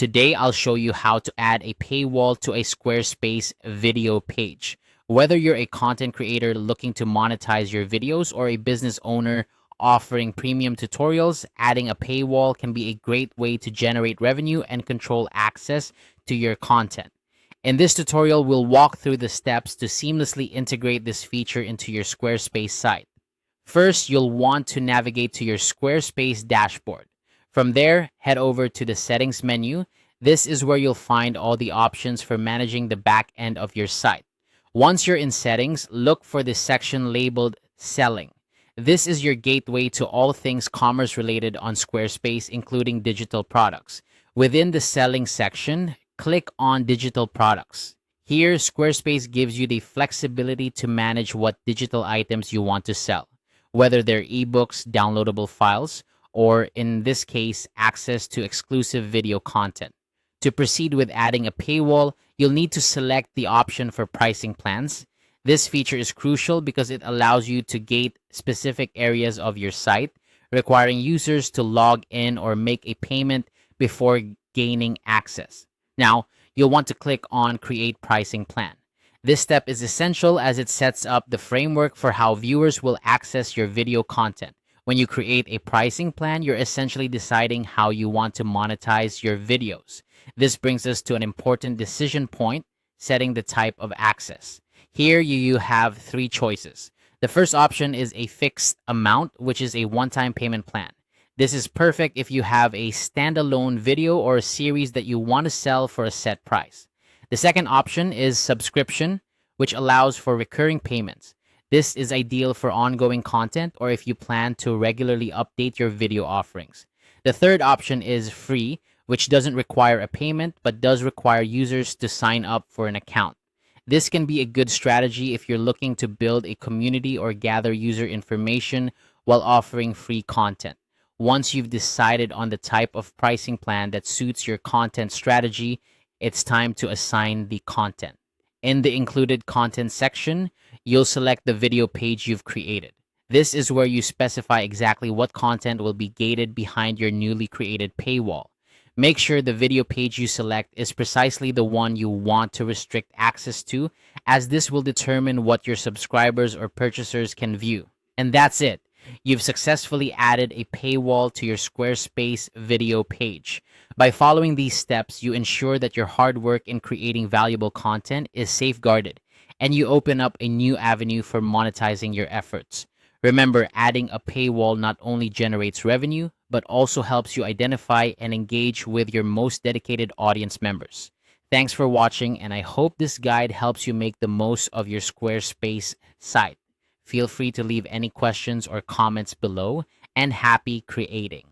Today, I'll show you how to add a paywall to a Squarespace video page. Whether you're a content creator looking to monetize your videos or a business owner offering premium tutorials, adding a paywall can be a great way to generate revenue and control access to your content. In this tutorial, we'll walk through the steps to seamlessly integrate this feature into your Squarespace site. First, you'll want to navigate to your Squarespace dashboard. From there, head over to the settings menu. This is where you'll find all the options for managing the back end of your site. Once you're in settings, look for the section labeled selling. This is your gateway to all things commerce related on Squarespace, including digital products. Within the selling section, click on digital products. Here, Squarespace gives you the flexibility to manage what digital items you want to sell, whether they're ebooks, downloadable files, or in this case, access to exclusive video content. To proceed with adding a paywall, you'll need to select the option for pricing plans. This feature is crucial because it allows you to gate specific areas of your site, requiring users to log in or make a payment before gaining access. Now, you'll want to click on Create Pricing Plan. This step is essential as it sets up the framework for how viewers will access your video content. When you create a pricing plan, you're essentially deciding how you want to monetize your videos. This brings us to an important decision point, setting the type of access. Here you have three choices. The first option is a fixed amount, which is a one-time payment plan. This is perfect if you have a standalone video or a series that you want to sell for a set price. The second option is subscription, which allows for recurring payments. This is ideal for ongoing content or if you plan to regularly update your video offerings. The third option is free, which doesn't require a payment but does require users to sign up for an account. This can be a good strategy if you're looking to build a community or gather user information while offering free content. Once you've decided on the type of pricing plan that suits your content strategy, it's time to assign the content. In the included content section, you'll select the video page you've created. This is where you specify exactly what content will be gated behind your newly created paywall. Make sure the video page you select is precisely the one you want to restrict access to, as this will determine what your subscribers or purchasers can view. And that's it. You've successfully added a paywall to your Squarespace video page. By following these steps, you ensure that your hard work in creating valuable content is safeguarded, and you open up a new avenue for monetizing your efforts. Remember, adding a paywall not only generates revenue, but also helps you identify and engage with your most dedicated audience members. Thanks for watching, and I hope this guide helps you make the most of your Squarespace site. Feel free to leave any questions or comments below, and happy creating.